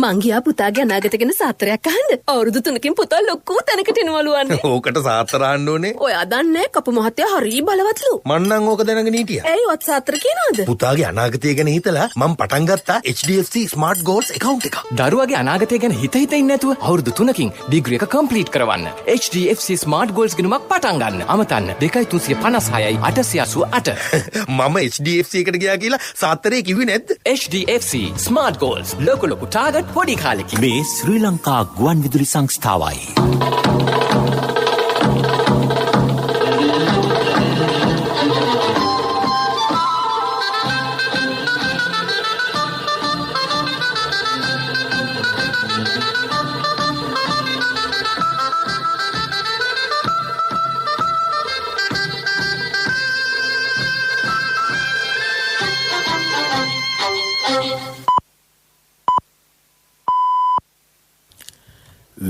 මං ගියා පුතාගේ අනාගත ගැන සාත්‍රයක් අහන්න. අවුරුදු 3කින් පුතා ලොකු තැනකට එනවලු වන්නේ. ඕකට සාත්‍ර අහන්න ඕනේ. ඔයා දන්නේ කපු මහත්තයා හරි බලවත්ලු. මං නම් ඕක දැනගෙන හිටියා. ඇයි ඔත් සාත්‍ර කියනවද? පුතාගේ අනාගතය ගැන හිතලා මම පටන් ගත්තා HDFC Smart Goals account එක. දරුවගේ අනාගතය ගැන හිත ඉන්නේ නැතුව අවුරුදු 3කින් ඩිග්‍රී එක කම්ප්ලීට් කරවන්න. HDFC Smart Goals ගිණුමක් පටන් ගන්න. අමතන්න 2356යි 888. මම HDFC එකට ගියා කියලා සාත්‍රේ කිව්වේ නැද්ද? HDFC Smart Goals ලොකු ටාගට් පොඩි කාලෙකින්. මේ ශ්‍රී ලංකා ගුවන් විදුලි සංස්ථාවයි.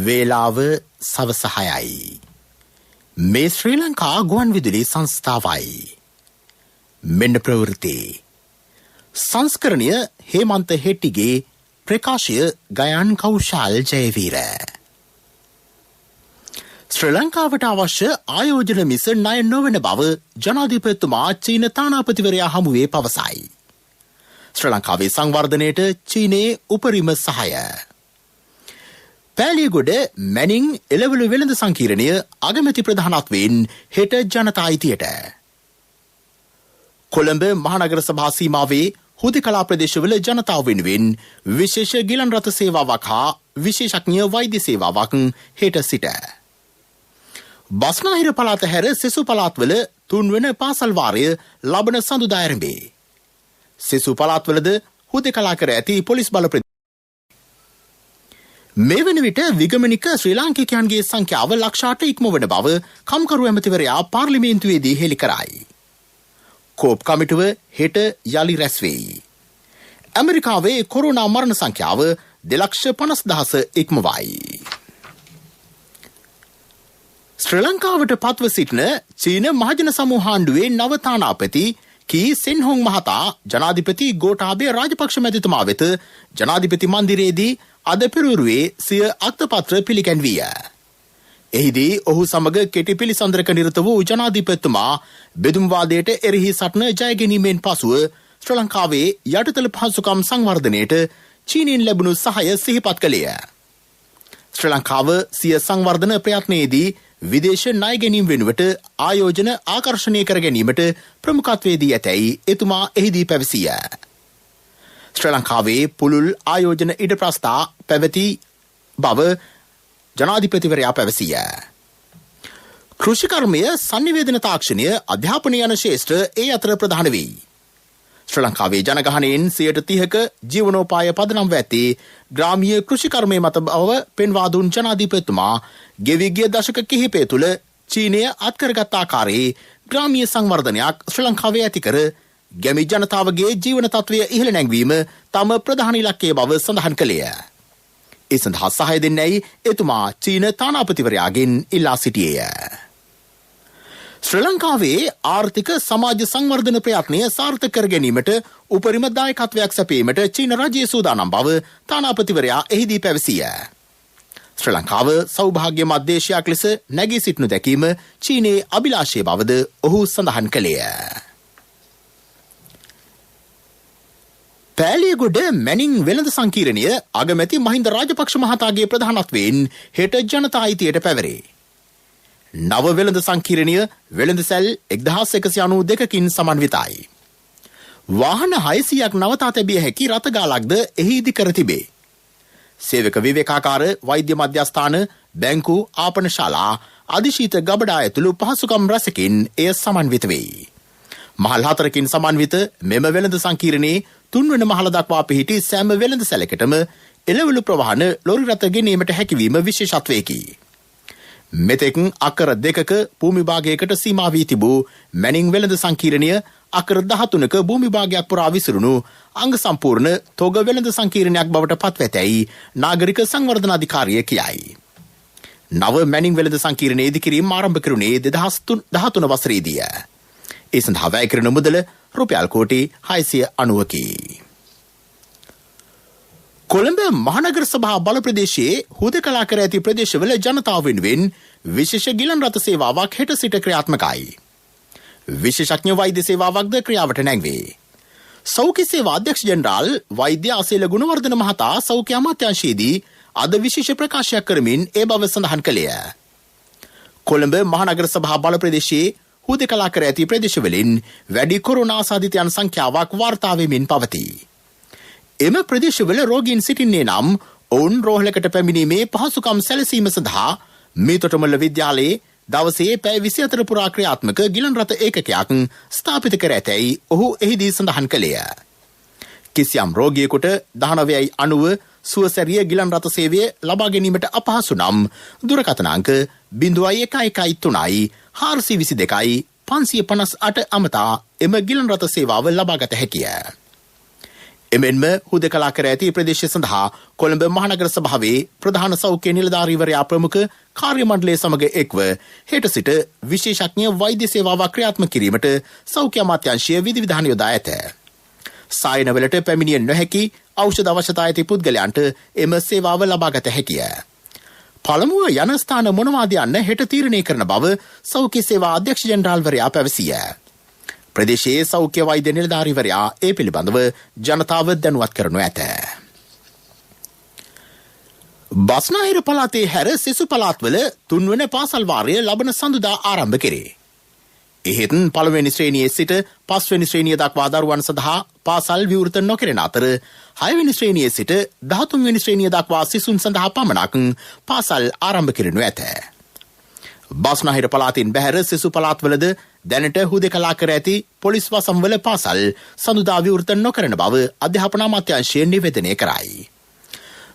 වේලාව සවස 6යි. මේ ශ්‍රී ලංකා ගුවන් විදුලි සංස්ථාවයි. මෙන්න ප්‍රවෘත්ති. සංස්කරණය හේමන්ත හෙට්ටිගේ ප්‍රකාශය ගයන් කෞශල් ජයවීර. ශ්‍රී ලංකාවට අවශ්‍ය ආයෝජන මිස ණය නොවන බව ජනාධිපතිතුමා චීන තානාපතිවරයා හමුවේ පවසයි. ශ්‍රී ලංකාවේ සංවර්ධනයට චීනයේ උපරිම සහාය. පෑලියගොඩ මැනින් එළවලු වෙළඳ සංකීර්ණය අගමැති ප්‍රධානත්වයෙන් හෙට ජනතා අයිතියට. කොළඹ මහනගර සභා සීමාවේ හුදෙකලා ප්‍රදේශවල ජනතාව වෙනුවෙන් විශේෂ ගිලන් රථ සේවාවක් හා විශේෂඥ වෛද්‍ය සේවාවක් හෙට සිට. බස්නාහිර පළාත හැර සෙසු පළාත්වල 3 වන පාසල් වාරය ලබන සඳුදා ආරම්භේ. සෙසු පළාත්වලද හුදෙකලා කර ඇති පොලිස් බල මේ වන විට විගමනික ශ්‍රී ලාංකිකයන්ගේ සංඛ්‍යාව ලක්ෂයට ඉක්මවන බව කම්කරු ඇමතිවරයා පාර්ලිමේන්තුවේදී හෙළි කරයි. කෝප් කමිටුව හෙට යළි රැස් වෙයි. ඇමරිකාවේ කොරෝනා මරණ සංඛ්‍යාව 2,50,000 ඉක්මවයි. ශ්‍රී ලංකාවට පත්ව සිටින චීන මහජන සමූහාණ්ඩුවේ නව තානාපති කී සෙන්හොන් මහතා ජනාධිපති ගෝඨාභය රාජපක්ෂ මැතිතුමා වෙත ජනාධිපති මන්දිරයේදී අද පෙරවරුවේ සිය අක්තපත්‍ර පිළිගැන්විය. එහිදී ඔහු සමග කෙටි පිළිසඳරක නිරත වූ ජනාධිපතිතුමා බෙදුම්වාදයට එරෙහි සටන ජය ගැනීමෙන් පසුව ශ්‍රී ලංකාවේ යටිතල පහසුකම් සංවර්ධනයට චීනයෙන් ලැබුණු සහාය සිහිපත් කළේය. ශ්‍රී ලංකාව සිය සංවර්ධන ප්‍රයත්නයේදී විදේශ ණය ගැනීම වෙනුවට ආයෝජන ආකර්ෂණය කර ගැනීමට ප්‍රමුඛත්වයේදී ඇතැයි එතුමා එහිදී පැවසිය. ශ්‍රී ලංකාවේ පුළුල් ආයෝජන ඉඩ ප්‍රස්ථා පැවති බව ජනාධිපතිවරයා පැවසිය. කෘෂිකර්මය සංනිවේදන තාක්ෂණය අධ්‍යාපනය යන ශේෂ්ත්‍ර ඒ අතර ප්‍රධාන වෙයි. ශ්‍රී ලංකාවේ ජනගහනයෙන් 30% ජීවනෝපාය පදනම් ඇත්තේ ග්‍රාමීය කෘෂිකර්මය මත බව පෙන්වා දුන් ජනාධිපතිතුමා ගෙවි ගිය දශක කිහිපය තුළ චීනය අත්කරගත් ආකාරයේ ග්‍රාමීය සංවර්ධනයක් ශ්‍රී ලංකාවේ ඇති කර ගැමි ජනතාවගේ ජීවන තත්ත්වය ඉහළ නැංවීම තම ප්‍රධාන ඉලක්කය බව සඳහන් කළේය. ඒ සඳහා සහාය දෙන්නැයි එතුමා චීන තානාපතිවරයාගෙන් ඉල්ලා සිටියේය. ශ්‍රී ලංකාවේ ආර්ථික සමාජ සංවර්ධන ප්‍රයත්නය සාර්ථක කර ගැනීමට උපරිම දායකත්වයක් සැපීමට චීන රජයේ සූදානම් බව තානාපතිවරයා එහිදී පැවසිය. ශ්‍රී ලංකාව සෞභාග්‍ය මධ්‍යේශයක් ලෙස නැගී සිටිනු දැකීම චීනයේ අභිලාෂය බවද ඔහු සඳහන් කළේය. පෑලියගොඩ මැනින් වෙළඳ සංකීර්ණය අගමැති මහින්ද රාජපක්ෂ මහතාගේ ප්‍රධානත්වයෙන් හෙට ජනතා අයිතියට පැවරේ. නව වෙළඳ සංකීර්ණය වෙළඳ සැල් 1192කින් සමන්විතයි. වාහන 600ක් නවතා තැබිය හැකි රථගාලක්ද එහි ඉදි කර තිබේ. සේවක විවේකාකාර වෛද්‍ය මධ්‍යස්ථාන බැංකු ආපනශාලා අධිශීත ගබඩා ඇතුළු පහසුකම් රැසකින් එය සමන්විත වෙයි. මහල් 4කින් සමන්විත මෙම වෙළඳ සංකීර්ණයේ 3 වන මහල දක්වා පිහිටි සෑම වෙළඳ සැලකටම එළවලු ප්‍රවාහන ලොරි රථ ගෙනීමට හැකිවීම විශේෂත්වයකි. මෙතෙක් අකර 2ක භූමි භාගයකට සීමා වී තිබූ මැනින් වෙළඳ සංකීර්ණය අකර 13ක භූමි භාගයක් පුරා විසිරුණු අංග සම්පූර්ණ තොග වෙළඳ සංකීර්ණයක් බවට පත්වැතැයි නාගරික සංවර්ධන අධිකාරිය කියයි. නව මැනින් වෙළඳ සංකීර්ණයේ ඉදිකිරීම ආරම්භ කෙරුණේ 2013 වසරේදීය. ඒ සඳහා වැය කරන මුදල රුපියල් කෝටි 690කි. කොළඹ මහනගර සභා බල ප්‍රදේශයේ හුදකලා කර ඇති ප්‍රදේශවල ජනතාව වෙනුවෙන් විශේෂ ගිලන් රථ සේවාවක් හෙට සිට ක්‍රියාත්මකයි. විශේෂඥ වෛද්‍ය සේවාවක්ද ක්‍රියාවට නැංවේ. සෞඛ්‍ය සේවා අධ්‍යක්ෂ ජෙනරාල් වෛද්‍ය ආසේල ගුණවර්ධන මහතා සෞඛ්‍ය අමාත්‍යාංශයේදී අද විශේෂ ප්‍රකාශයක් කරමින් ඒ බව සඳහන් කළේය. කොළඹ මහනගර සභා බල ප්‍රදේශයේ හුදකලා කර ඇති ප්‍රදේශවලින් වැඩි කොරෝනා ආසාදිතයන් සංඛ්‍යාවක් වාර්තා වෙමින් පවතී. එම ප්‍රදේශවල රෝගීන් සිටින්නේ නම් ඔවුන් රෝහලකට පැමිණීමේ පහසුකම් සැලසීම සඳහා මේතොටමල්ල විද්‍යාලයේ දවසේ පැය 24 පුරා ක්‍රියාත්මක ගිලන් රථ ඒකකයක් ස්ථාපිත කර ඇතැයි ඔහු එහිදී සඳහන් කළේය. කිසියම් රෝගියෙකුට 19.90 සුවසැරිය ගිලන් රථ සේවය ලබා ගැනීමට අපහසු නම් දුරකථන අංක 0113 422 558 අමතා එම ගිලන් රථ සේවාව ලබාගත හැකිය. එමෙන්ම හුදකලා කර ඇති ප්‍රදේශය සඳහා කොළඹ මහනගර සභාවේ ප්‍රධාන සෞඛ්‍ය නිලධාරීවරයා ප්‍රමුඛ කාර්ය මණ්ඩලය සමග එක්ව හෙට සිට විශේෂඥ වෛද්‍ය සේවාවක් ක්‍රියාත්මක කිරීමට සෞඛ්‍ය අමාත්‍යාංශය විධිවිධාන යොදා ඇත. සායනවලට පැමිණිය නොහැකි ඖෂධ අවශ්‍යතා ඇති පුද්ගලයන්ට එම සේවාව ලබාගත හැකිය. පළමුව යන ස්ථාන මොනවාද යන්න හෙට තීරණය කරන බව සෞඛ්‍ය සේවා අධ්‍යක්ෂ ජෙනරාල්වරයා පැවසිය. ප්‍රදේශයේ සෞඛ්‍ය වෛද්‍ය නිලධාරීවරයා ඒ පිළිබඳව ජනතාව දැනුවත් කරනු ඇත. බස්නාහිර පළාතේ හැර සෙසු පළාත්වල තුන්වන පාසල් වාරය ලබන සඳුදා ආරම්භ කෙරේ. එහෙත් පළවෙනි ශ්‍රේණියේ සිට පස්වෙනි ශ්‍රේණිය දක්වා දරුවන් සඳහා පාසල් විවෘත නොකරන අතර 6 වෙනි ශ්‍රේණියේ සිට 13 වෙනි ශ්‍රේණිය දක්වා සිසුන් සඳහා පමණක් පාසල් ආරම්භ කරනු ඇත. බස්නාහිර පළාතින් බැහැර සෙසු පළාත්වලද දැනට හුදකලා කර ඇති පොලිස් වසම්වල පාසල් සඳුදා විවෘත නොකරන බව අධ්‍යාපන අමාත්‍යාංශය නිවේදනය කරයි.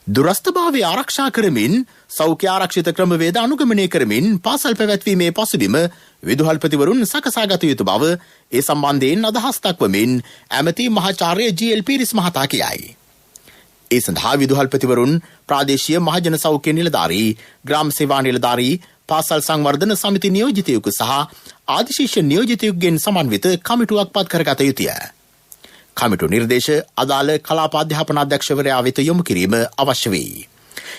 දුරස්ථභාවය ආරක්ෂා කරමින් සෞඛ්‍ය ආරක්ෂිත ක්‍රමවේද අනුගමනය කරමින් පාසල් පැවැත්වීමේ පසුබිම විදුහල්පතිවරුන් සකසාගත යුතු බව ඒ සම්බන්ධයෙන් අදහස් දක්වමින් ඇමති මහාචාර්ය ජී.එල්. පීරිස් මහතා කියයි. ඒ සඳහා විදුහල්පතිවරුන් ප්‍රාදේශීය මහජන සෞඛ්‍ය නිලධාරී ග්‍රාම සේවා නිලධාරී පාසල් සංවර්ධන සමිති නියෝජිතයෙකු සහ ආදිශීෂ්‍ය නියෝජිතයෙකුගෙන් සමන්විත කමිටුවක් පත් කරගත යුතුය. කමිටු නිර්දේශ අදාළ කලාප අධ්‍යාපන අධ්‍යක්ෂවරයා වෙත යොමු කිරීම අවශ්‍ය වේ.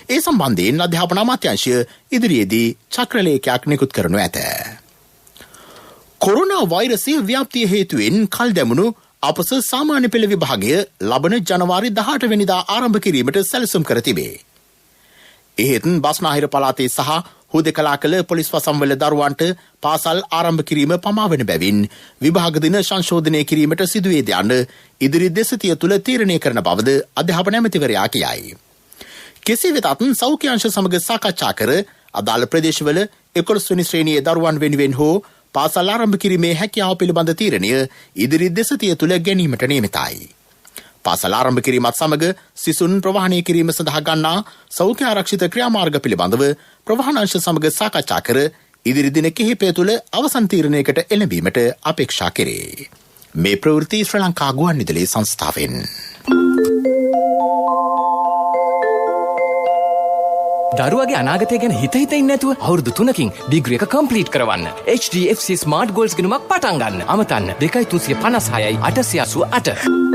ඒ සම්බන්ධයෙන් අධ්‍යාපන අමාත්‍යාංශය ඉදිරියේදී චක්‍රලේඛයක් නිකුත් කරනු ඇත. කොරෝනා වෛරසයේ ව්‍යාප්තිය හේතුවෙන් කල් දැමුණු අපස සාමාන්‍ය පෙළ විභාගය ලබන ජනවාරි 18 වෙනිදා ආරම්භ කිරීමට සැලසුම් කර තිබේ. එහෙත් බස්නාහිර පළාතේ සහ හුදකලා කළ පොලිස් වසම්වල දරුවන්ට පාසල් ආරම්භ කිරීම පමාවන බැවින් විභාග දින සංශෝධනය කිරීමට සිදුවේද යන්න ඉදිරි දෙසතිය තුළ තීරණය කරන බවද අධ්‍යාපන ඇමතිවරයා කියයි. කෙසේ වෙතත් සෞඛ්‍ය අංශ සමග සාකච්ඡා කර අදාළ ප්‍රදේශවල 11 වෙනි ශ්‍රේණියේ දරුවන් වෙනුවෙන් හෝ පාසල් ආරම්භ කිරීමේ හැකියාව පිළිබඳ තීරණය ඉදිරි දෙසතිය තුළ ගැනීමට නියමිතයි. පාසල් ආරම්භ කිරීමත් සමග සිසුන් ප්‍රවාහනය කිරීම සඳහා ගන්නා සෞඛ්‍ය ආරක්ෂිත ක්‍රියාමාර්ග පිළිබඳව ප්‍රවාහන අංශ සමග සාකච්ඡා කර ඉදිරි දින කිහිපය තුළ අවසන් තීරණයකට එළඹීමට අපේක්ෂා කෙරේ. මේ ප්‍රවෘත්ති ශ්‍රී ලංකා ගුවන්විදුලි සංස්ථාවෙන්. දරුවගේ අනාගතය ගැන හිත ඉන්නේ නැතුව අවුරුදු 3කින් ඩිග්‍රී එක කම්ප්ලීට් කරවන්න. HDFC Smart Goals ගණුමක් පටන් ගන්න. අමතන්න 2356යි 888.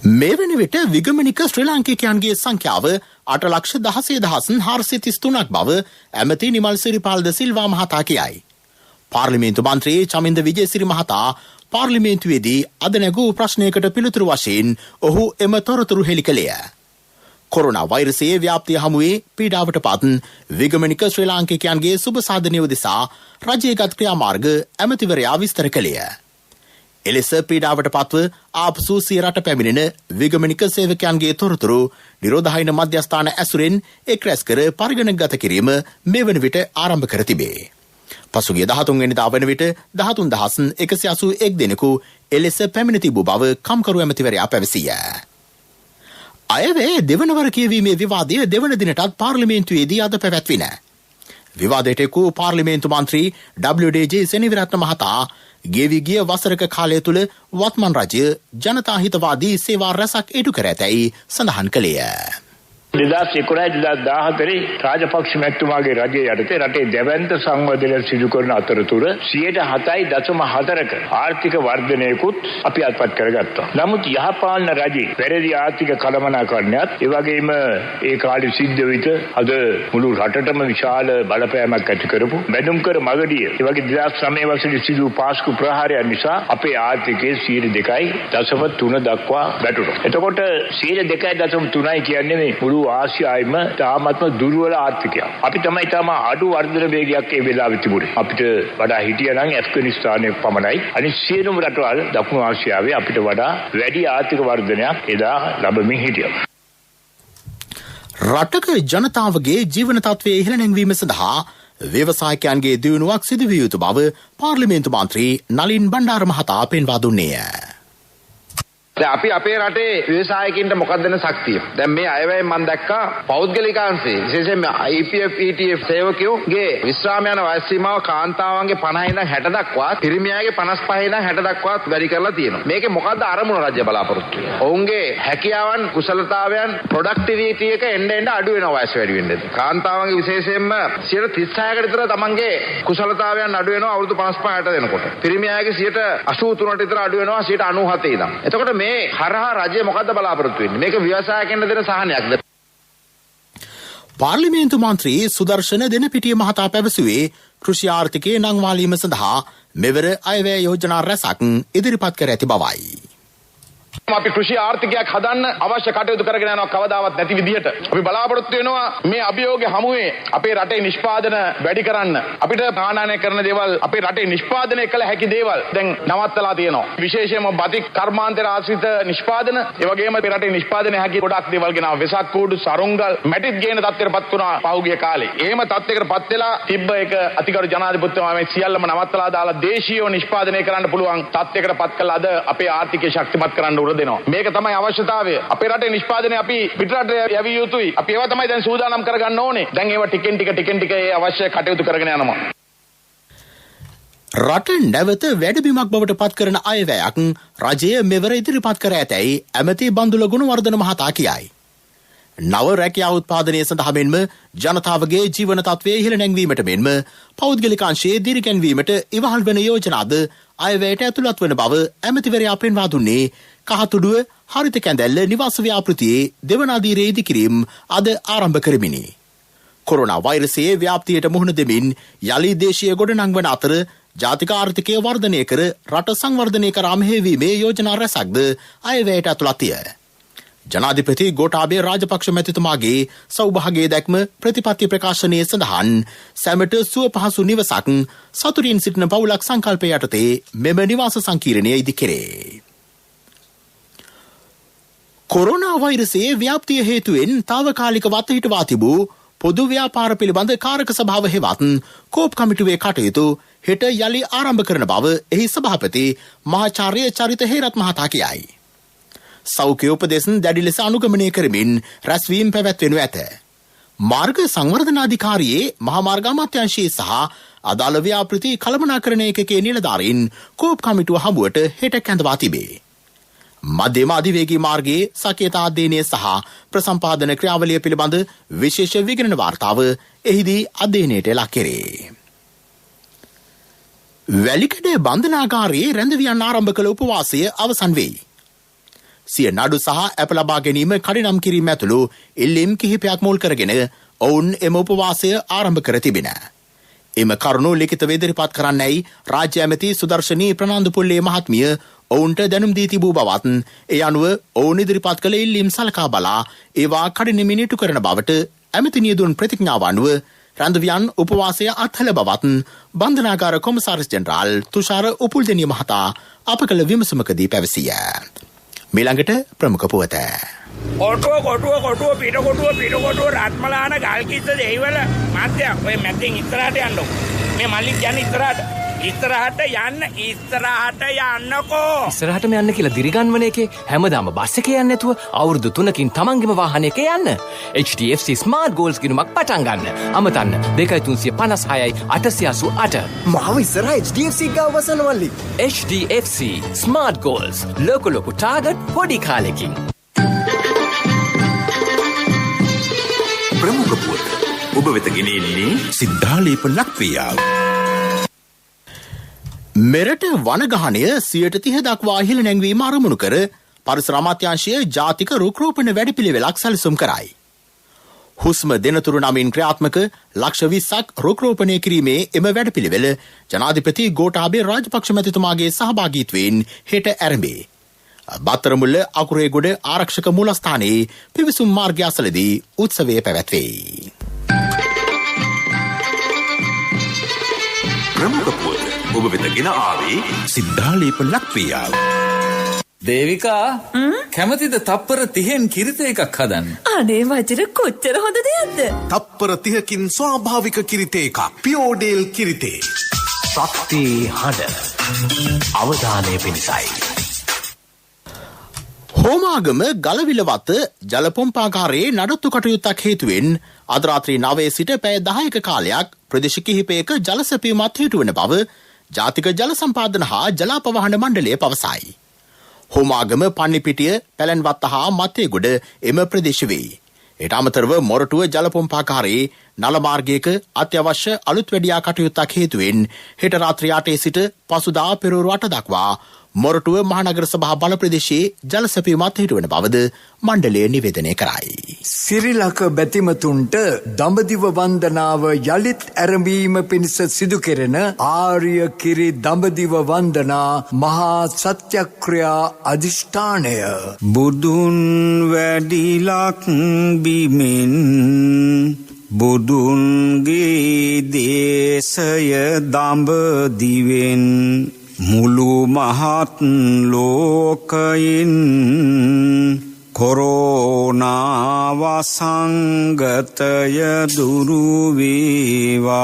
මේ වන විට විගමනික ශ්‍රී ලාංකිකයන්ගේ සංඛ්‍යාව 8,16,433ක් බව ඇමති නිමල් සිරිපාල් ද සිල්වා මහතා කියයි. පාර්ලිමේන්තු මන්ත්‍රී චමින්ද විජේසිරි මහතා පාර්ලිමේන්තුවේදී අද නැගූ ප්‍රශ්නයකට පිළිතුරු වශයෙන් ඔහු එම තොරතුරු හෙළි කළේය. කොරෝනා වෛරසයේ ව්‍යාප්තිය හමුවේ පීඩාවට පත් විගමනික ශ්‍රී ලාංකිකයන්ගේ සුබ සාධනය උදෙසා රජයේගත් ක්‍රියාමාර්ග ඇමතිවරයා විස්තර කළේය. එලෙස පීඩාවට පත්ව ආපසු සිය රට පැමිණෙන විගමනික සේවකයන්ගේ තොරතුරු නිරෝධායන මධ්‍යස්ථාන ඇසුරෙන් එක් රැස් කර පරිගණකගත කිරීම මේ වන විට ආරම්භ කර තිබේ. පසුගිය 13 වෙනිදා වන විට 13,181 දෙනෙකු එලෙස පැමිණ තිබූ බව කම්කරු ඇමතිවරයා පැවසීය. අයවැය දෙවනවර කියවීමේ විවාදය දෙවන දිනටත් පාර්ලිමේන්තුවේදී අද පැවැත්වින. විවාදයට එක්වූ පාර්ලිමේන්තු මන්ත්‍රී WD සෙනවිරත්න මහතා ගෙවි ගිය වසරක කාලය තුළ වත්මන් රජය ජනතා හිතවාදී සේවා රැසක් ඉටු කර ඇතැයි සඳහන් කළේය. 2014 රාජපක්ෂ මැතිතුමාගේ රජය යටතේ රටේ දැවැන්ත සංවර්ධනය සිදු කරන අතරතුර 7.4%ක ආර්ථික වර්ධනයකුත් අපි අත්පත් කරගත්තා. නමුත් යහපාලන රජයේ වැරදි ආර්ථික කළමනාකරණයත් ඒ වගේම ඒ කාලේ සිද්ධ විට අද මුළු රටටම විශාල බලපෑමක් ඇති කරපු බැඳුම්කර මගඩිය ඒ වගේ 2009 වසරේ සිදු පාස්කු ප්‍රහාරයන් නිසා අපේ ආර්ථිකයේ 2.3 දක්වා වැටුණා. එතකොට 2.3 කියන්නේ මේ මුළු ආසියාවෙම තාමත්ම දුර්වල ආර්ථිකයක්. අපි තමයි තාම අඩු වර්ධන වේගයක් ඒ වෙලාවේ තිබුණේ. අපිට වඩා හිටියනම් ඇෆ්ගනිස්තානයේ පමණයි. අනිත් සියලුම රටවල් දකුණු ආසියාවේ අපිට වඩා වැඩි ආර්ථික වර්ධනයක් එදා ලැබෙමින් හිටියා. රටක ජනතාවගේ ජීවන තත්ත්වයේ ඉහළ නැංවීම සඳහා ව්‍යවසායකයන්ගේ දියුණුවක් සිදු විය යුතු බව පාර්ලිමේන්තු මන්ත්‍රී නලින් බණ්ඩාර මහතා පෙන්වා දුන්නේය. අපි අපේ රටේ ව්‍යවසායකින්ට මොකක්ද දෙන ශක්තිය? දැන් මේ අයවැයෙන් මම දැක්කා පෞද්ගලිකාංශේ විශේෂයෙන්ම IPF ETF සේවකයෝගේ විශ්‍රාම යන වයස් සීමාව කාන්තාවන්ගේ 50 ඉඳන් 60 දක්වා, පිරිමියාගේ 55 ඉඳන් 60 දක්වා වැඩි කරලා තියෙනවා. මේකේ මොකද්ද අරමුණ රාජ්‍ය බලාපොරොත්තු වෙන්නේ? ඔවුන්ගේ හැකියාවන්, කුසලතාවයන්, ප්‍රොඩක්ටිවිටි එක එන්න අඩු වෙනවා වයස වැඩි වෙන්නේ. කාන්තාවන්ගේ විශේෂයෙන්ම 36කට විතර තමන්ගේ කුසලතාවයන් අඩු වෙනවා අවුරුදු 55 60 වෙනකොට. පිරිමියාගේ 83ට විතර අඩු වෙනවා 97 ඉඳන්. එතකොට මේ හරහා රජය මොකද්ද බලාපොරොත්තු වෙන්නේ? මේක ව්‍යවසායකයන්ට දෙන සහනයක්ද? පාර්ලිමේන්තු මන්ත්‍රී සුදර්ශන දෙනපිටිය මහතා පැවසුවේ කෘෂි ආර්ථිකයේ නංවාලීම සඳහා මෙවර අයවැය යෝජනා රැසක් ඉදිරිපත් කර ඇති බවයි. අපි කෘෂි ආර්ථිකයක් හදන්න අවශ්‍ය කටයුතු කරගෙන යනවා කවදාවත් නැති විදිහට. අපි බලාපොරොත්තු වෙනවා මේ අභියෝගයේ හමුවේ අපේ රටේ නිෂ්පාදන වැඩි කරන්න. අපිට ආනයනය කරන දේවල්, අපේ රටේ නිෂ්පාදනය කළ හැකි දේවල් දැන් නවත්තලා තියෙනවා. විශේෂයෙන්ම බතික් කර්මාන්තර ආශ්‍රිත නිෂ්පාදන, ඒ වගේම අපේ රටේ නිෂ්පාදනය හැකි ගොඩක් දේවල් ගෙනාවා. වෙසක් කූඩු, සරුංගල්, මැටිත් ගේන තත්ත්වයටපත් වුණා පහුගිය කාලේ. එහෙම තත්ත්වයකටපත් වෙලා තිබ්බ එක අතිගරු ජනාධිපතිතුමා මේ සියල්ලම නවත්තලා දාලා දේශීයව නිෂ්පාදනය කරන්න පුළුවන් තත්ත්වයකටපත් කළා. අද අපේ ආර්ථිකය ශක්තිමත් කරන්න දෙනවා. මේක තමයි අවශ්‍යතාවය. අපේ රටේ නිෂ්පාදනය අපි පිටරට යවිය යුතුයි. අපි ඒවා තමයි දැන් සූදානම් කරගන්න ඕනේ. දැන් ඒවා ටිකෙන් ටික ඒ අවශ්‍ය කටයුතු කරගෙන යනවා. රට නැවත වැඩබිමක් බවට පත් කරන අයවැයක් රජය මෙවර ඉදිරිපත් කර ඇතැයි ඇමති බන්දුල ගුණවර්ධන මහතා කියයි. නව රැකියා උත්පාදනය සඳහා මෙන්ම ජනතාවගේ ජීවන තත්ත්වයේ ඉහළ නැංවීමට මෙන්ම පෞද්ගලිකාංශයේ දිරිගැන්වීමට ඉවහල් වන යෝජනාද අයවැයට ඇතුළත් වන බව ඇමතිවරයා පෙන්වා දුන්නේ කහතුඩුව හරිත කැඳැල්ල නිවාස ව්‍යාපෘතියේ දෙවන අදියරේ ඉදිකිරීම අද ආරම්භ කරමිනි. කොරෝනා වෛරසයේ ව්‍යාප්තියට මුහුණ දෙමින් යලි දේශීය ගොඩනංවන අතර ජාතික ආර්ථිකය වර්ධනය කර රට සංවර්ධනය කරා මෙහෙයවීමේ යෝජනා රැසක්ද අයවැයට ඇතුළත්ය. ජනාධිපති ගෝඨාභය රාජපක්ෂ මැතිතුමාගේ සෞභාග්‍ය දැක්ම ප්‍රතිපත්ති ප්‍රකාශනයේ සඳහන් සැමට සුව පහසු නිවසක් සතුටින් සිටින පවුලක් සංකල්පය යටතේ මෙම නිවාස සංකීර්ණය ඉදිකෙරේ. කොරෝනා වෛරසයේ ව්‍යාප්තිය හේතුවෙන් තාවකාලික වත්තහිටවා තිබූ පොදු ව්‍යාපාර පිළිබඳ කාරක සභාව හෙවත් කෝප් කමිටුවේ කටයුතු හෙට යලි ආරම්භ කරන බව එහි සභාපති මහාචාර්ය චරිත හේරත් මහතා කියයි. සෞඛ්‍ය උපදෙස් දැඩි ලෙස අනුගමනය කරමින් රැස්වීම් පැවැත්වෙනු ඇත. මාර්ග සංවර්ධනාධිකාරියේ මහාමාර්ග අමාත්‍යාංශයේ සහ අදාළ ව්‍යාපෘති කළමනාකරණ ඒකකයේ නිලධාරීන් කෝප් කමිටුව හමුවට හෙට කැඳවා තිබේ. මධ්‍යම අධිවේගී මාර්ගයේ සකේතාධ්‍යයනය සහ ප්‍රසම්පාදන ක්‍රියාවලිය පිළිබඳ විශේෂ විගණන වාර්තාව එහිදී අධ්‍යයනයට ලක් කෙරේ. වැලිකඩ බන්ධනාගාරයේ රැඳවියන් ආරම්භ කළ උපවාසය අවසන් වෙයි. සිය නඩු සහ ඇප ලබා ගැනීම කඩිනම් කිරීම ඇතුළු ඉල්ලීම් කිහිපයක් මුල් කරගෙන ඔවුන් එම උපවාසය ආරම්භ කර තිබෙන. එම කරුණු ලිඛිතව ඉදිරිපත් කරන්නයි රාජ්‍ය ඇමති සුදර්ශනී ප්‍රනාන්දුපුල්ලේ මහත්මිය ඔවුන්ට දැනුම් දී තිබූ බවත් ඒ අනුව ඔවුන් ඉදිරිපත් කළ ඉල්ලීම් සලකා බලා ඒවා කඩිනමින් ඉටු කරන බවට ඇමතිනිය දුන් ප්‍රතිඥාව අනුව රැඳවියන් උපවාසය අත්හළ බවත් බන්ධනාගාර කොමසාරිස් ජෙනරාල් තුෂාර උපුල්දෙනිය මහතා අප කළ විමසුමකදී පැවසිය. මිළඟට ප්‍රමුඛ පුවත. කොටුව පිටකොටුව රත්මලාන ගල්කිස්ස දෙහිවල මාත්‍ය ඔය මැදින් ඉස්සරහට යන්න. මේ මල්ලික් යන්න ඉස්සරහට යන්නකෝ. ඉස්සරහටම යන්න කියලා දිරිගන්වන එකේ හැමදාම බස් එකේ යන්නේ නැතුව අවුරුදු 3කින් තමන්ගේම වාහනයක යන්න. HDFC Smart Goals ගිණුමක් පටන් ගන්න. අමතන්න 2356යි 888. මාව ඉස්සරහ HDFC ගාව වසනවල්ලි. HDFC Smart Goals ලොකු ටාගට් පොඩි කාලෙකින්. ප්‍රමුඛ පුවත. ඔබ වෙත ගෙනෙන්නේ සිද්ධාලේප ලක්ප්‍රියාව. මෙරට වනගහනය 30% දක්වා ඉහළ නැංවීම අරමුණු කර පරිසර අමාත්‍යාංශය ජාතික රුක් රෝපණ වැඩපිළිවෙලක් සැලසුම් කරයි. හුස්ම දෙනතුරු නමින් ක්‍රියාත්මක ලක්ෂ 20ක් රුක් රෝපණය කිරීමේ එම වැඩපිළිවෙල ජනාධිපති ගෝඨාභය රාජපක්ෂ මැතිතුමාගේ සහභාගීත්වයෙන් හෙට ආරම්භේ. බත්තරමුල්ල අකුරේගොඩ ආරක්ෂක මූලස්ථානයේ පිවිසුම් මාර්ගය අසලදී උත්සවය පැවැත්වේ. ප්‍රමුඛ පුවත. ඔබ වෙත ගෙන ආවේ සිද්ධාලේප ලක්ප්‍රියාව. දේවිකා කැමතිද තප්පර 30න් කිරිත එකක් හදන්න? අනේ වජිර කොච්චර හොඳ දෙයක්ද? තප්පර 30කින් ස්වාභාවික කිරිතේ එකක්. පියෝඩේල් කිරිතේ. ශක්ති හඬ අවධානය පිණිසයි. හෝමාගම ගලවිලවත ජලපොම්පාකාරයේ නඩත්තු කටයුත්තක් හේතුවෙන් අද රාත්‍රී 9 සිට පැය 10ක කාලයක් ප්‍රදේශ කිහිපයක ජල සැපයීමත් හේතුවන බව ජාතික ජල සම්පාදන හා ජලාපවාහන මණ්ඩලය පවසයි. හෝමාගම පන්නිපිටිය පැලැන්වත්ත හා මත්තේගොඩ එම ප්‍රදේශ වේ. ඊට අමතරව මොරටුව ජලපොම්පාකාරයේ නල මාර්ගයක අත්‍යවශ්‍ය අලුත් වැඩියා කටයුත්තක් හේතුවෙන් හෙට රාත්‍රී 8 සිට පසුදා පෙරවරු 8 දක්වා මොරටුව මහනගර සභා බල ප්‍රදේශයේ ජල සැපයීමත් හිටවන බවද මණ්ඩලය නිවේදනය කරයි. සිරිලක බැතිමතුන්ට දඹදිව වන්දනාව යළිත් ඇරඹීම පිණිස සිදු කෙරෙන ආර්ය කිරි දඹදිව වන්දනා මහා සත්‍යක්‍රියා අධිෂ්ඨානය බුදුන් වැඩිලක් බිමෙන් බුදුන්ගේ දේශය දඹදිවෙන් මුළු මහත් ලෝකයින් කොරෝනා වසංගතය දුරු වේවා.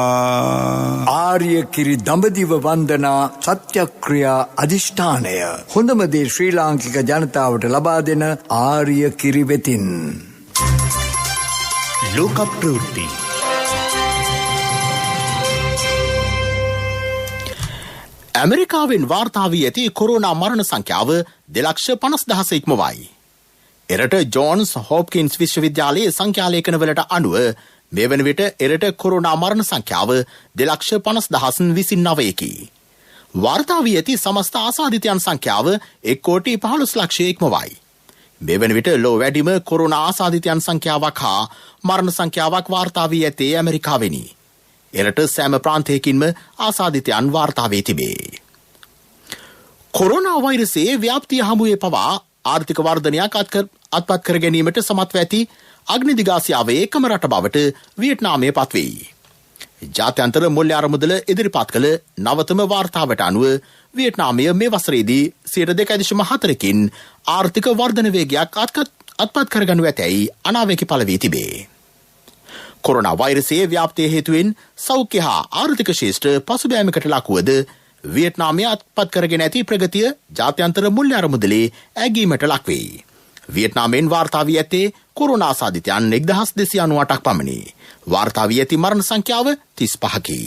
ආර්ය කිරි දඹදිව වන්දනා සත්‍යක්‍රියා අධිෂ්ඨානය හොඳම දේ ශ්‍රී ලාංකික ජනතාවට ලබා දෙන ආර්ය කිරි වෙතින්. ලෝක ප්‍රවෘත්ති. ඇමරිකාවෙන් වාර්තා වී ඇති කොරෝනා මරණ සංඛ්‍යාව 2,50,000 ඉක්මවයි. එරට ජෝන්ස් හොප්කින්ස් විශ්වවිද්‍යාලයේ සංඛ්‍යාලේඛනවලට අනුව මේ වන විට එරට කොරෝනා මරණ සංඛ්‍යාව 2,50,029කි. වාර්තා වී ඇති සමස්ත ආසාදිතයන් සංඛ්‍යාව 1,15,00,000 ඉක්මවයි. මේ වන විට ලෝ වැඩිම කොරෝනා ආසාදිතයන් සංඛ්‍යාවක් හා මරණ සංඛ්‍යාවක් වාර්තා වී ඇත්තේ ඇමරිකාවෙනි. එරට සෑම ප්‍රාන්තයකින්ම ආසාදිතයන් වාර්තා වී තිබේ. කොරෝනා වෛරසයේ ව්‍යාප්තිය හමුවේ පවා ආර්ථික වර්ධනයක් අත්පත් කර ගැනීමට සමත්ව ඇති අග්නිදිගාසියාවේ එකම රට බවට වියට්නාමය පත්වෙයි. ජාත්‍යන්තර මුල්‍ය අරමුදල ඉදිරිපත් කළ නවතම වාර්තාවට අනුව වියට්නාමය මේ වසරේදී 2.4කින් ආර්ථික වර්ධන වේගයක් අත්පත් කරගනු ඇතැයි අනාවැකි පළ වී තිබේ. කොරෝනා වෛරසයේ ව්‍යාප්තිය හේතුවෙන් සෞඛ්‍ය හා ආර්ථික ශේෂ්ඨ පසුබෑමකට ලකුවද වියට්නාමය අත්පත් කරගෙන ඇති ප්‍රගතිය ජාත්‍යන්තර මුල්‍ය අරමුදලේ ඇගීමට ලක්වෙයි. වියට්නාමයෙන් වාර්තා වී ඇත්තේ කොරෝනා ආසාදිතයන් 1,298ක් පමණි. වාර්තා වී ඇති මරණ සංඛ්‍යාව 35කි.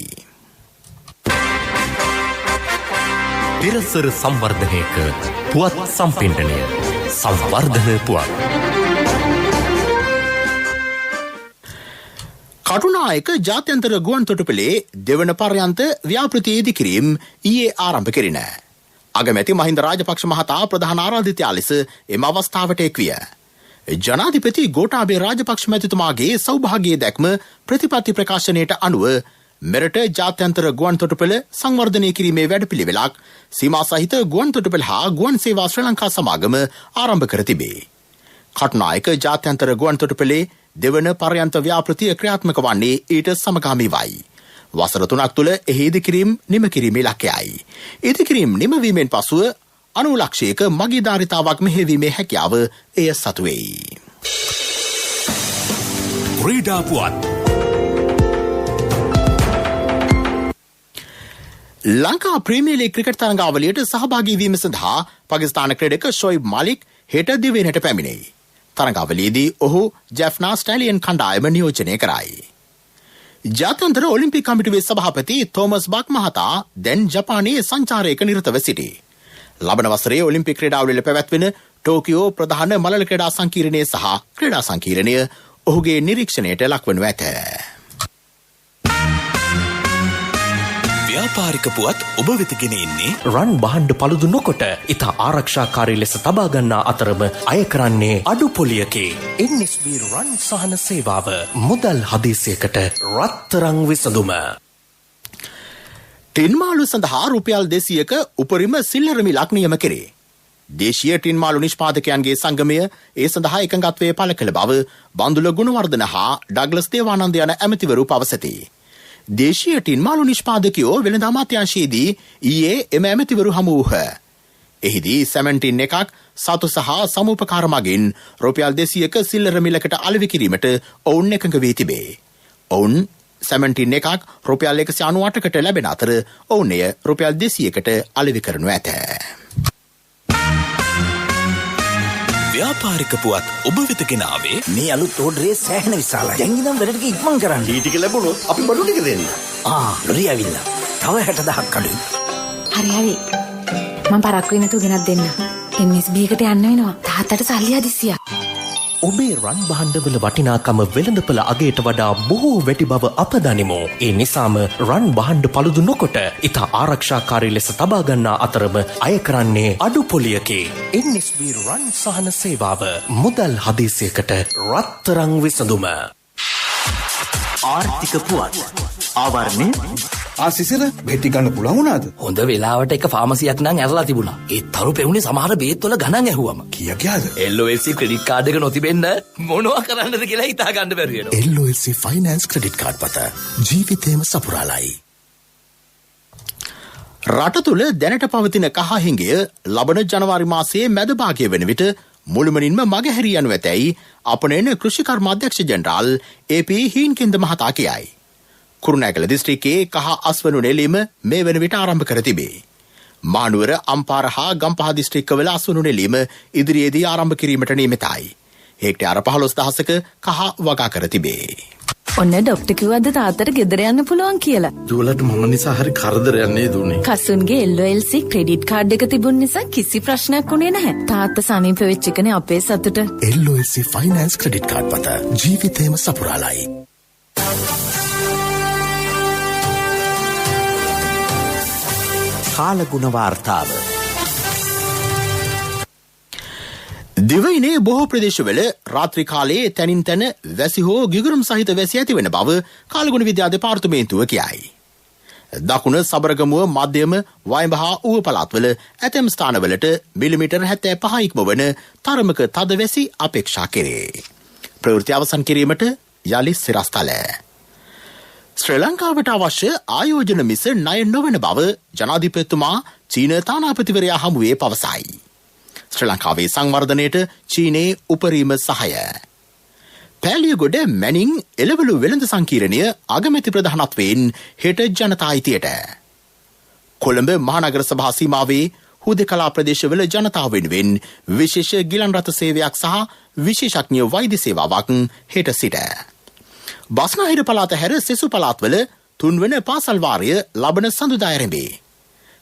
පෙරසර සංවර්ධනයක පුවත් සම්පින්ඩනය සංවර්ධන පුවත්. කටුනායක ජාත්‍යන්තර ගුවන් තොටුපළේ දෙවන පර්යන්ත ව්‍යාපෘති ඉදිකිරීම් ඊයේ ආරම්භ කෙරින. අගමැති මහින්ද රාජපක්ෂ මහතා ප්‍රධාන ආරාධිතයා ලෙස එම අවස්ථාවට එක්විය. ජනාධිපති ගෝඨාභය රාජපක්ෂ මැතිතුමාගේ සෞභාග්‍ය දැක්ම ප්‍රතිපත්ති ප්‍රකාශනයට අනුව මෙරට ජාත්‍යන්තර ගුවන් තොටුපළ සංවර්ධනය කිරීමේ වැඩපිළිවෙලක් සීමා සහිත ගුවන් තොටුපළ හා ගුවන් සේවා ශ්‍රී ලංකා සමාගම ආරම්භ කර තිබේ. කටුනායක ජාත්‍යන්තර ගුවන් තොටුපළේ දෙවන පර්යන්ත ව්‍යාපෘතිය ක්‍රියාත්මක වන්නේ ඊට සමගාමීවයි. වසර 3ක් තුළ එහි ඉදිකිරීම් නිම කිරීමේ ඉලක්කයයි. ඉදිකිරීම් නිමවීමෙන් පසුව 90 ලක්ෂයක මගීධාරිතාවක් මෙහෙයවීමේ හැකියාව එය සතු වෙයි. ක්‍රීඩා පුවත්. ලංකා ප්‍රීමියර් ලීග් ක්‍රිකට් තරඟාවලියට සහභාගී වීම සඳහා පාකිස්තාන ක්‍රීඩක ෂොයිබ් මාලික් හෙට දිවෙනට පැමිණෙයි. තරඟාවලියේදී ඔහු ජැෆ්නා ස්ටැලියන් කණ්ඩායම නියෝජනය කරයි. ජාත්‍යන්තර ඔලිම්පික් කමිටුවේ සභාපති තෝමස් බක් මහතා දැන් ජපානයේ සංචාරයක නිරතව සිටී. ලබන වසරේ ඔලිම්පික් ක්‍රීඩාවලිවල පැවැත්වෙන ටෝකියෝ ප්‍රධාන මලල ක්‍රීඩා සංකීර්ණය සහ ක්‍රීඩා සංකීර්ණය ඔහුගේ නිරීක්ෂණයට ලක්වනු ඇත. ව්‍යාපාරික පුවත් ඔබ වෙත ගෙන එන්නේ රන් බහන්ඩ පළුදු නොකොට ඉතා ආරක්ෂාකාරී ලෙස තබා ගන්නා අතරම අය කරන්නේ අඩු පොලියකේ NSB රන් සහන සේවාව මුදල් හදිසියකට රත්තරන් විසඳුම. ටින්මාලු සඳහා රුපියල් 200ක උපරිම සිල්ලර මිලක් නියම කෙරේ. දේශීය ටින්මාලු නිෂ්පාදකයන්ගේ සංගමය ඒ සඳහා එකඟත්වය පළ කළ බව බන්දුල ගුණවර්ධන හා ඩග්ලස් දේවානන්ද යන ඇමතිවරු පවසති. දේශීය ටින්මාලු නිෂ්පාදකයෝ වෙළඳ අමාත්‍යාංශයේදී ඊයේ එම ඇමතිවරු හමු වූහ. එහිදී සැමන් ටින් එකක් සතු සහ සමූපකාර මගින් රුපියල් 200ක සිල්ලර මිලකට අලෙවි කිරීමට ඔවුන් එකඟ වී තිබේ. ඔවුන් සැමන් ටින් එකක් රුපියල් 198කට ලැබෙන අතර ඔවුන් එය රුපියල් 200කට අලෙවි කරනු ඇත. ව්‍යාපාරික පුවත් ඔබ වෙත ගෙනාවේ මේ අලුත් ඕඩරේ සෑහෙන විශාලයි. දැන් ඉඳන් වැඩ ටික ඉක්මන් කරන්න. ඊ ටික ලැබුණොත් අපි බඩු ටික දෙන්න. ලොරි ඇවිල්ලා. තව 60000ක් අඩුයි. හරි. මම පරක්කු වෙනතු ගෙනත් දෙන්න. NSB එකට යන්න වෙනවා. තාත්තට සල්ලි හදිස්සියක්. ඔබේ රන් බහන්ඩවල වටිනාකම වෙළඳපළ අගයට වඩා බොහෝ වැඩි බව අප දනිමු. ඒ නිසාම රන් බහන්ඩ පළුදු නොකොට ඉතා ආරක්ෂාකාරී ලෙස තබා ගන්නා අතරම අය කරන්නේ අඩු පොලියකේ NSB රන් සහන සේවාව මුදල් හදිසියකට රත්තරන් විසඳුම. ආර්ථික පුවත් ආවරණය ආසිසර බෙටි ගන්න පුළුවන් වුණාද? හොඳ වෙලාවට එක ෆාමසියක් නම් ඇරලා තිබුණා. ඒ තරු පෙවුනේ සමහර බේත් වල ගණන් ඇහුවම. කීයද? LOC ක්‍රෙඩිට් කාඩ් එක නොතිබෙන්න මොනවා කරන්නද කියලා හිතා ගන්න බැරි වෙනවා. LOC ෆයිනෑන්ස් ක්‍රෙඩිට් කාඩ් පත ජීවිතේම සපුරාලයි. රට තුළ දැනට පවතින කහහිඟය ලබන ජනවාරි මාසයේ මැද භාගය වන විට මුළුමනින්ම මගහැරී යනු ඇතැයි අපනයන කෘෂිකර්ම අධ්‍යක්ෂ ජෙනරාල් AP හීන්කෙන්ද මහතා කියයි. කුරුණෑගල දිස්ත්‍රික්කයේ කහ අස්වනු නෙලීම මේ වන විට ආරම්භ කර තිබේ. මානුවර අම්පාර හා ගම්පහ දිස්ත්‍රික්කවල අස්වනු නෙලීම ඉදිරියේදී ආරම්භ කිරීමට නියමිතයි. හෙක්ටයාර 15000ක කහ වගා කර තිබේ. ඔන්න ඩොක්ටර් කිව්වද තාත්තට ගෙදර යන්න පුළුවන් කියලා. දුවලට මම නිසා හරි කරදරයක් නේද උනේ. කසුන්ගේ LOC ක්‍රෙඩිට් කාඩ් එක තිබුණ නිසා කිසි ප්‍රශ්නයක් උනේ නැහැ. තාත්තා සනීප වෙච්ච එකනේ අපේ සතුට. LOC ෆයිනෑන්ස් ක්‍රෙඩිට් කාඩ් පත ජීවිතේම සපුරාලයි. කාලගුණ වාර්තාව. දිවයිනේ බොහෝ ප්‍රදේශවල රාත්‍රී කාලයේ තැනින් තැන වැසි හෝ ගිගුරුම් සහිත වැසි ඇති වෙන බව කාලගුණ විද්‍යා දෙපාර්තමේන්තුව කියයි. දකුණ සබරගමුව මධ්‍යම වයඹ හා ඌව පළාත්වල ඇතැම් ස්ථානවලට මිලිමීටර් 75 ඉක්මවන තරමක තද වැසි අපේක්ෂා කෙරේ. ප්‍රවෘත්ති අවසන් කිරීමට යලි සිරස්තල. ශ්‍රී ලංකාවට අවශ්‍ය ආයෝජන මිස ණය නොවන බව ජනාධිපතිතුමා චීන තානාපතිවරයා හමුවේ පවසයි. ශ්‍රී ලංකාවේ සංවර්ධනයට චීනයේ උපරිම සහාය. පෑලියගොඩ මැනින් එළවලු වෙළඳ සංකීර්ණය අගමැති ප්‍රධානත්වයෙන් හෙට ජනතා අයිතියට. කොළඹ මහනගර සභා සීමාවේ හුදෙකලා ප්‍රදේශවල ජනතාව වෙනුවෙන් විශේෂ ගිලන් රථ සේවයක් සහ විශේෂඥ වෛද්‍ය සේවාවක් හෙට සිට. බස්නාහිර පළාත හැර සෙසු පළාත්වල තුන්වන පාසල් වාරය ලබන සඳුදා ආරම්භේ.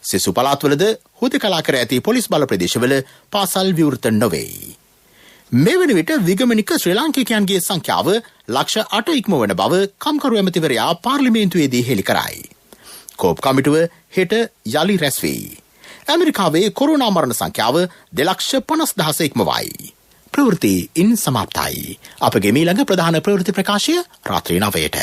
සෙසු පළාත්වලද හුදෙකලා කර ඇති පොලිස් බල ප්‍රදේශවල පාසල් විවෘත නොවේ. මේ වන විට විගමනික ශ්‍රී ලාංකිකයන්ගේ සංඛ්‍යාව ලක්ෂ 8 ඉක්මවන බව කම්කරු ඇමතිවරයා පාර්ලිමේන්තුවේදී හෙළි කරයි. කෝප් කමිටුව හෙට යලි රැස් වෙයි. ඇමරිකාවේ කොරෝනා මරණ සංඛ්‍යාව 2,50,000 ඉක්මවයි. ප්‍රවෘත්ති ඉන් සමාප්තයි. අපගේ මීළඟ ප්‍රධාන ප්‍රවෘත්ති ප්‍රකාශය රාත්‍රී 9ට.